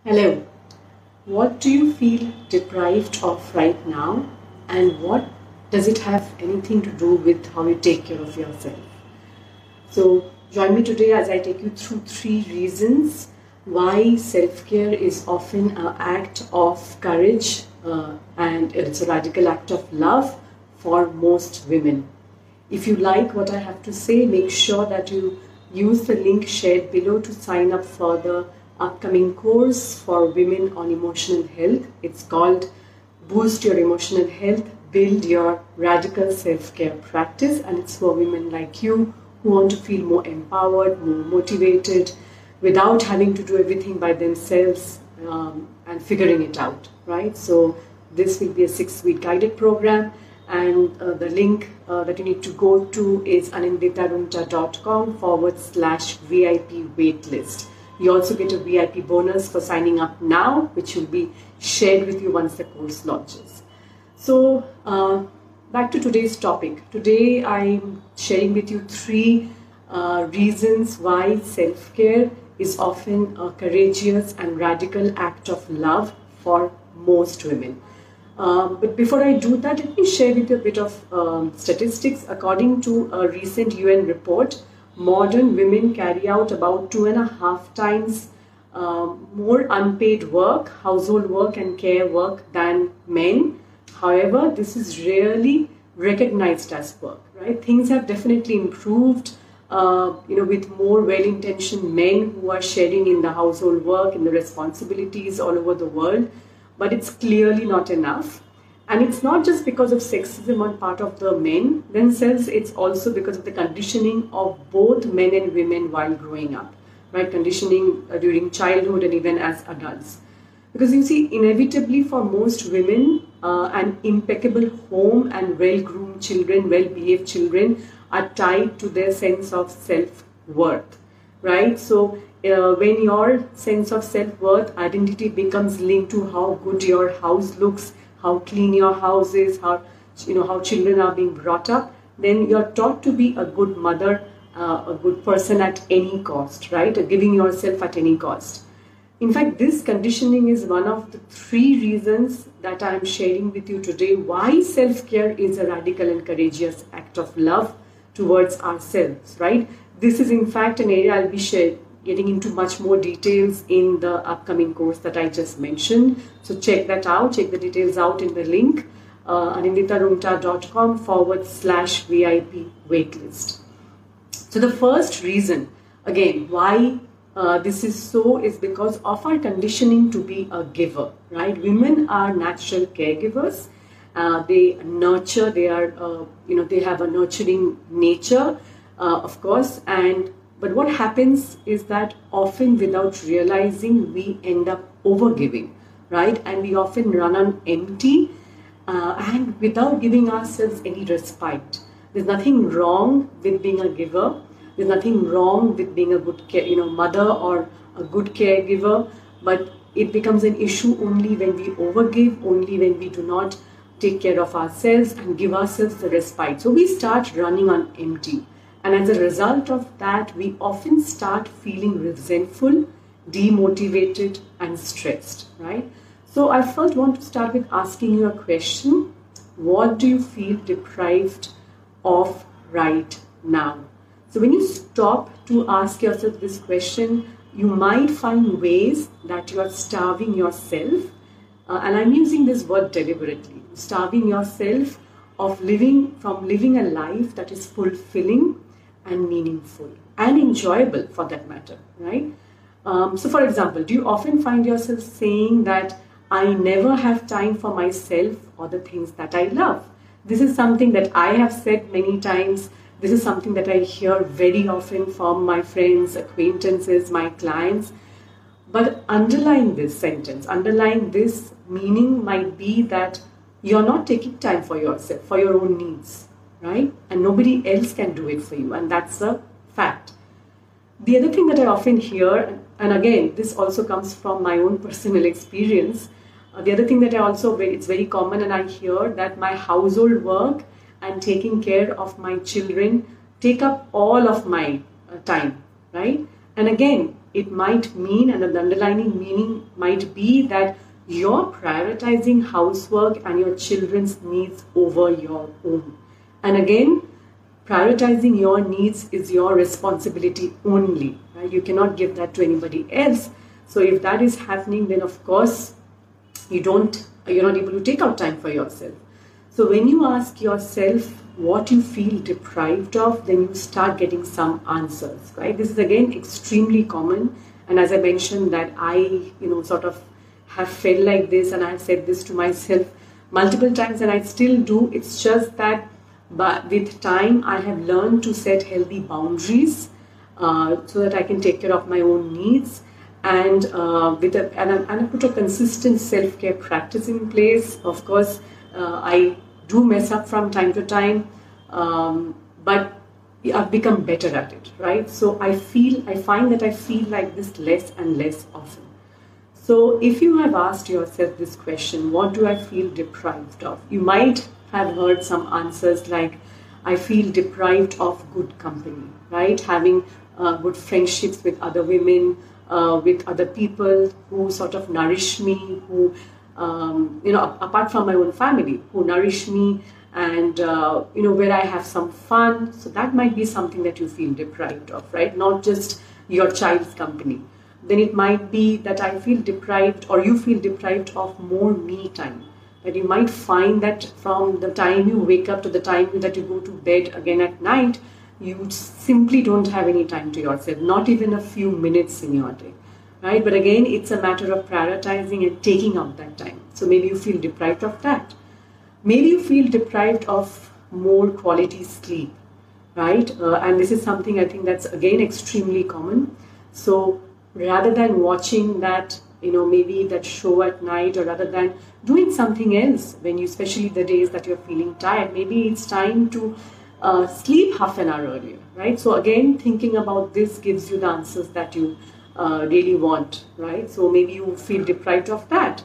Hello. What do you feel deprived of right now, and what does it have anything to do with how you take care of yourself? So, join me today as I take you through 3 reasons why self-care is often an act of courage and it's a radical act of love for most women. If you like what I have to say, make sure that you use the link shared below to sign up for the upcoming course for women on emotional health. It's called Boost Your Emotional Health, Build Your Radical Self-Care Practice, and it's for women like you who want to feel more empowered, more motivated, without having to do everything by themselves and figuring it out, right? So this will be a 6-week guided program, and the link that you need to go to is untitled.com/VIP waitlist. You also get a VIP bonus for signing up now, which will be shared with you once the course launches. So back to today's topic. Today I'm sharing with you 3 reasons why self-care is often a courageous and radical act of love for most women. But before I do that, let me share with you a bit of statistics. According to a recent UN report, modern women carry out about 2.5 times more unpaid work, household work and care work than men. However, this is rarely recognized as work, right? Things have definitely improved, with more well-intentioned men who are sharing in the household work, in the responsibilities all over the world. But it's clearly not enough. And it's not just because of sexism on part of the men themselves, it's also because of the conditioning of both men and women while growing up, right? Conditioning during childhood and even as adults. Because you see, inevitably for most women, an impeccable home and well-groomed children, well-behaved children are tied to their sense of self-worth, right? So when your sense of self-worth, identity becomes linked to how good your house looks, how clean your house is, how children are being brought up, then you're taught to be a good mother, a good person at any cost, right? Giving yourself at any cost. In fact, this conditioning is one of the 3 reasons that I'm sharing with you today why self-care is a radical and courageous act of love towards ourselves, right? This is in fact an area I'll be getting into much more details in the upcoming course that I just mentioned. So check that out, check the details out in the link, anindita.com/VIP waitlist. So the first reason, again, why this is so is because of our conditioning to be a giver, right? Women are natural caregivers. They nurture, they have a nurturing nature, of course, but what happens is that often without realizing we end up overgiving, right? And we often run on empty and without giving ourselves any respite. There's nothing wrong with being a giver. There's nothing wrong with being a good mother or a good caregiver, but it becomes an issue only when we overgive, only when we do not take care of ourselves and give ourselves the respite. So we start running on empty. And as a result of that, we often start feeling resentful, demotivated, and stressed, right? So I first want to start with asking you a question. What do you feel deprived of right now? So when you stop to ask yourself this question, you might find ways that you are starving yourself. And I'm using this word deliberately. Starving yourself of living a life that is fulfilling and meaningful and enjoyable for that matter, right? So for example, do you often find yourself saying that I never have time for myself or the things that I love? This is something that I have said many times. This is something that I hear very often from my friends, acquaintances, my clients. But underlying this sentence, underlying this meaning might be that you're not taking time for yourself, for your own needs, right? And nobody else can do it for you, and that's a fact. The other thing that I often hear, and again, this also comes from my own personal experience, the other thing that it's very common, and I hear that my household work and taking care of my children take up all of my time, right? And again, it might mean, and the underlying meaning might be that you're prioritizing housework and your children's needs over your own. And again, prioritizing your needs is your responsibility only. Right? You cannot give that to anybody else. So if that is happening, then of course you're not able to take out time for yourself. So when you ask yourself what you feel deprived of, then you start getting some answers, right? This is again extremely common. And as I mentioned that I, sort of have felt like this, and I've said this to myself multiple times and I still do. It's just that but with time I have learned to set healthy boundaries so that I can take care of my own needs. And I put a consistent self-care practice in place. Of course, I do mess up from time to time, but I've become better at it, right? So I find that I feel like this less and less often. So if you have asked yourself this question, what do I feel deprived of? You might have heard some answers like, I feel deprived of good company, right? Having good friendships with other women, with other people who sort of nourish me, who, apart from my own family, who nourish me and, where I have some fun. So that might be something that you feel deprived of, right? Not just your child's company. Then it might be that I feel deprived, or you feel deprived of more me time. That you might find that from the time you wake up to the time that you go to bed again at night, you simply don't have any time to yourself, not even a few minutes in your day, right? But again, it's a matter of prioritizing and taking out that time. So maybe you feel deprived of that. Maybe you feel deprived of more quality sleep, right? And this is something I think that's again extremely common. So rather than watching that, maybe that show at night, or rather than doing something else when you, especially the days that you're feeling tired, maybe it's time to sleep half an hour earlier, right? So again, thinking about this gives you the answers that you really want, right? So maybe you feel deprived of that.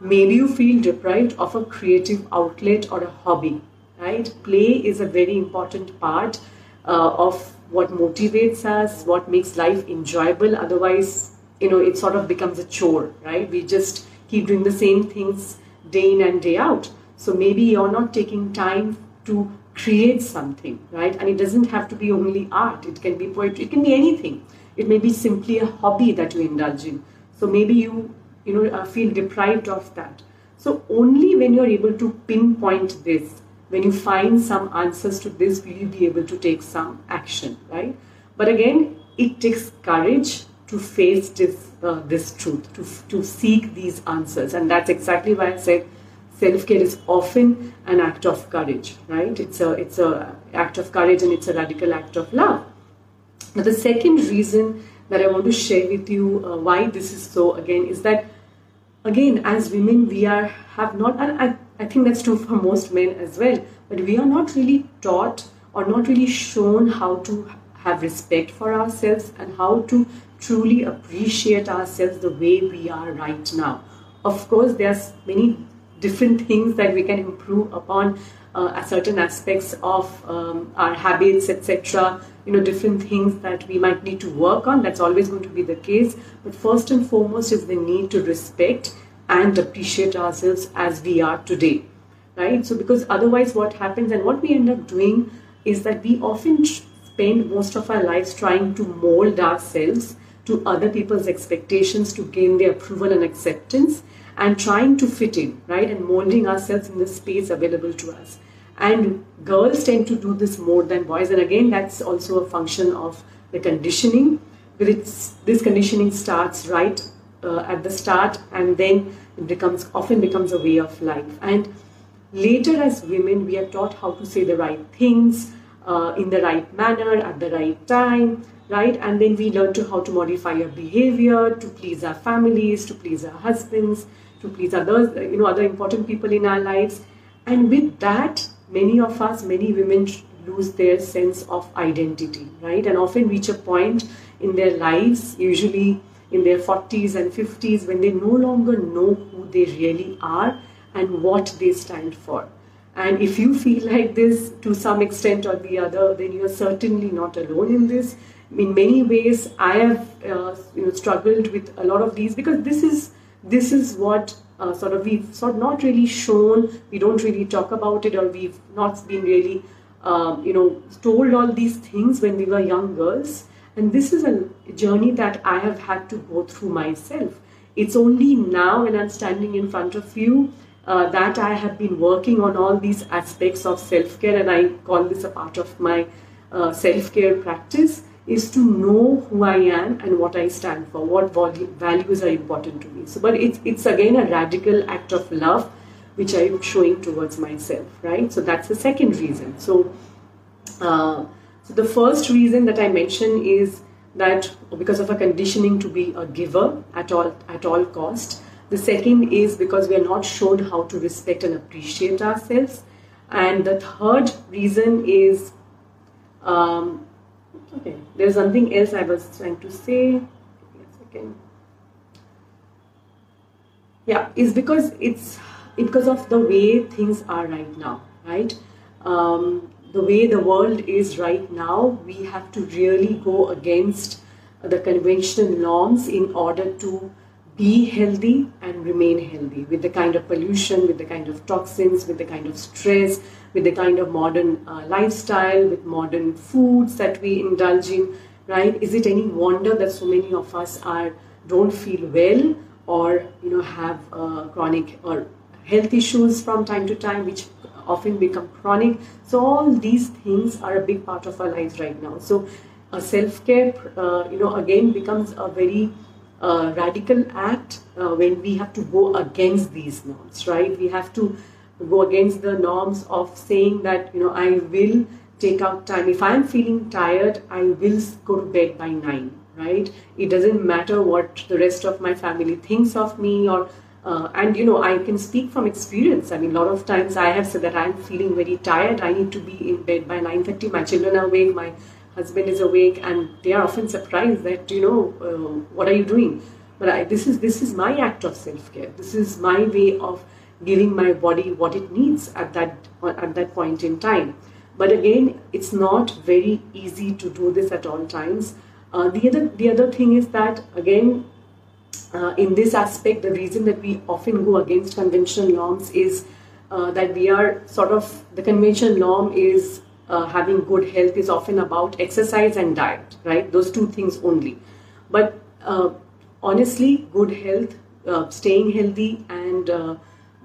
Maybe you feel deprived of a creative outlet or a hobby, right? Play is a very important part of what motivates us, what makes life enjoyable. Otherwise, it sort of becomes a chore, right? We just keep doing the same things day in and day out. So maybe you're not taking time to create something, right? And it doesn't have to be only art. It can be poetry. It can be anything. It may be simply a hobby that you indulge in. So maybe you feel deprived of that. So only when you're able to pinpoint this, when you find some answers to this, will you be able to take some action, right? But again, it takes courage to face this truth, to seek these answers. And that's exactly why I said self-care is often an act of courage, right? It's a act of courage, and it's a radical act of love. Now, the second reason that I want to share with you why this is so, again, is that, again, as women, we have not, and I think that's true for most men as well, but we are not really taught or not really shown how to have respect for ourselves and how to truly appreciate ourselves the way we are right now. Of course, there's many different things that we can improve upon, certain aspects of our habits, etc. Different things that we might need to work on. That's always going to be the case. But first and foremost is the need to respect and appreciate ourselves as we are today, right? So because otherwise what happens, and what we end up doing, is that we often spend most of our lives trying to mold ourselves to other people's expectations to gain their approval and acceptance, and trying to fit in, right? And molding ourselves in the space available to us. And girls tend to do this more than boys. And again, that's also a function of the conditioning. But this conditioning starts right at the start, and then it often becomes a way of life. And later as women, we are taught how to say the right things in the right manner, at the right time, right? And then we learn how to modify our behavior to please our families, to please our husbands, to please others, other important people in our lives. And with that, many women lose their sense of identity, right? And often reach a point in their lives, usually in their 40s and 50s, when they no longer know who they really are and what they stand for. And if you feel like this to some extent or the other, then you're certainly not alone in this. in many ways I have struggled with a lot of these, because this is what we've sort of not really shown, we don't really talk about it, or we've not been really told all these things when we were young girls. And this is a journey that I have had to go through myself. It's only now when I'm standing in front of you that I have been working on all these aspects of self-care, and I call this a part of my self-care practice, is to know who I am and what I stand for, what values are important to me. So, but it's again a radical act of love which I'm showing towards myself, right? So that's the second reason. So the first reason that I mentioned is that because of a conditioning to be a giver at all cost. The second is because we are not shown how to respect and appreciate ourselves. And the third reason is, okay, there's something else I was trying to say. Give me a second. Yeah, is because it's because of the way things are right now, right? The way the world is right now, we have to really go against the conventional norms in order to be healthy and remain healthy, with the kind of pollution, with the kind of toxins, with the kind of stress, with the kind of modern lifestyle, with modern foods that we indulge in, right? Is it any wonder that so many of us don't feel well, or have chronic or health issues from time to time, which often become chronic? So all these things are a big part of our lives right now. So self-care, again becomes a very radical act when we have to go against these norms, right? We have to go against the norms of saying that, I will take out time. If I'm feeling tired, I will go to bed by 9, right? It doesn't matter what the rest of my family thinks of me, or and I can speak from experience. I mean, a lot of times I have said that I'm feeling very tired, I need to be in bed by 9:30. My children are awake, my husband is awake, and they are often surprised that what are you doing? But this is my act of self-care. This is my way of giving my body what it needs at that point in time. But again, it's not very easy to do this at all times. The other thing is that, again, in this aspect, the reason that we often go against conventional norms is that we are the conventional norm is having good health is often about exercise and diet, right? Those two things only. But honestly, good health, staying healthy and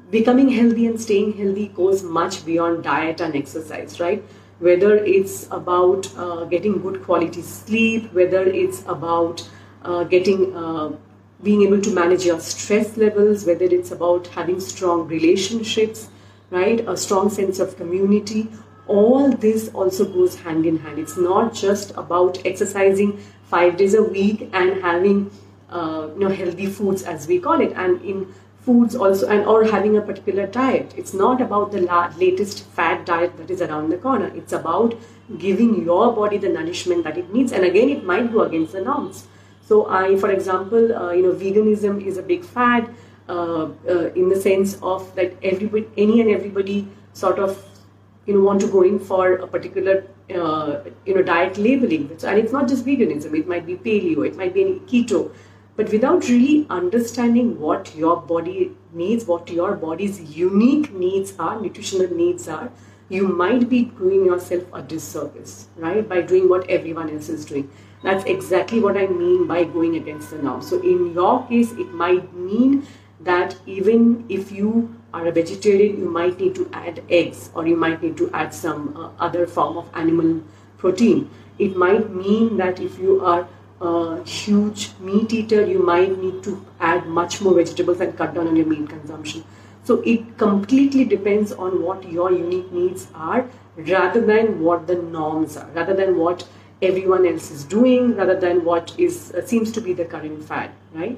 becoming healthy and staying healthy goes much beyond diet and exercise, right? Whether it's about getting good quality sleep, whether it's about being able to manage your stress levels, whether it's about having strong relationships, right? A strong sense of community. All this also goes hand in hand. It's not just about exercising 5 days a week and having healthy foods, as we call it, and in foods also, or having a particular diet. It's not about the latest fad diet that is around the corner. It's about giving your body the nourishment that it needs. And again, it might go against the norms. So for example, veganism is a big fad in the sense of that everybody sort of want to go in for a particular diet labeling. And it's not just veganism. It might be paleo, it might be any keto. But without really understanding what your body needs, what your body's unique needs are, nutritional needs are, you might be doing yourself a disservice, right? By doing what everyone else is doing. That's exactly what I mean by going against the norm. So in your case, it might mean that even if you are a vegetarian, you might need to add eggs, or you might need to add some other form of animal protein. It might mean that if you are a huge meat eater, you might need to add much more vegetables and cut down on your meat consumption. So it completely depends on what your unique needs are, rather than what the norms are, rather than what everyone else is doing, rather than what seems to be the current fad, right?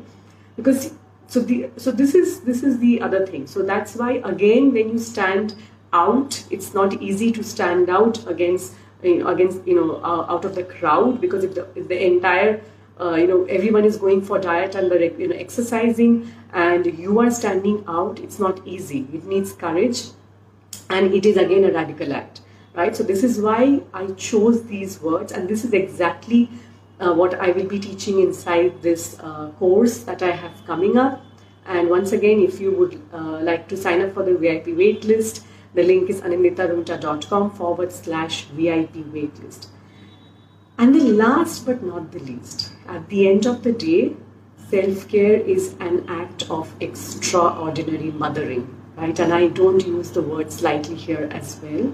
Because so this is the other thing. So that's why, again, when you stand out, it's not easy to stand out against out of the crowd, because if the entire everyone is going for diet and exercising, and you are standing out, it's not easy. It needs courage, and it is again a radical act, right? So this is why I chose these words, and this is exactly what I will be teaching inside this course that I have coming up. And once again, if you would like to sign up for the VIP waitlist, the link is ananditarumta.com/VIP waitlist. And the last but not the least, at the end of the day, self-care is an act of extraordinary mothering, right? And I don't use the word slightly here as well.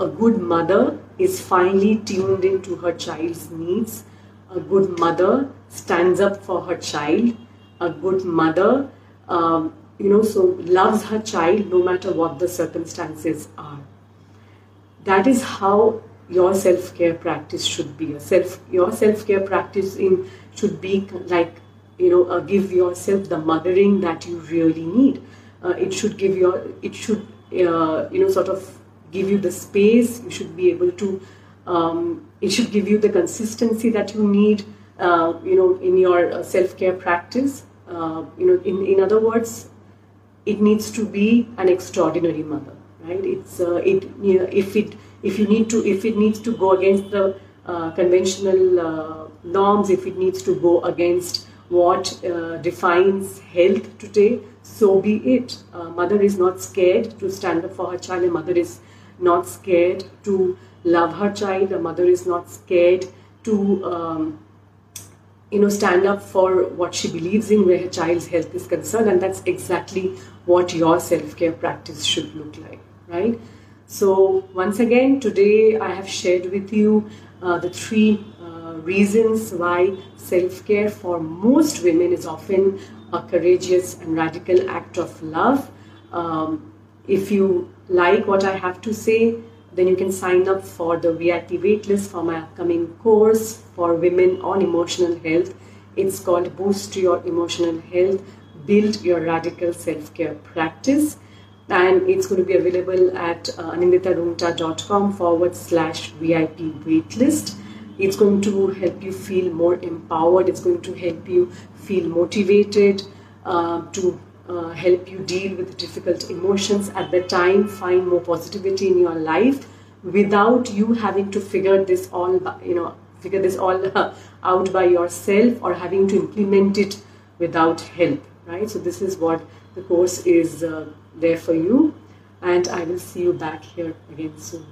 A good mother is finely tuned into her child's needs. A good mother stands up for her child. A good mother, loves her child no matter what the circumstances are. That is how your self-care practice should be. Your self-care practice should be like, give yourself the mothering that you really need. It should give you the space. You should be able to. It should give you the consistency that you need. In your self-care practice. In other words, it needs to be an extraordinary mother, right? If it needs to go against the conventional norms, if it needs to go against what defines health today, so be it. Mother is not scared to stand up for her child. A mother is not scared to love her child. A mother is not scared to stand up for what she believes in, where her child's health is concerned. And that's exactly what your self-care practice should look like, right? So once again, today I have shared with you the 3 reasons why self-care for most women is often a courageous and radical act of love. If you like what I have to say, then you can sign up for the VIP waitlist for my upcoming course for women on emotional health. It's called Boost Your Emotional Health, Build Your Radical Self-Care Practice. And it's going to be available at ananditarumta.com/VIP waitlist. It's going to help you feel more empowered. It's going to help you feel motivated to help you deal with difficult emotions at the time, find more positivity in your life without you having to figure this all out by yourself or having to implement it without help, right? So this is what the course is there for you, and I will see you back here again soon.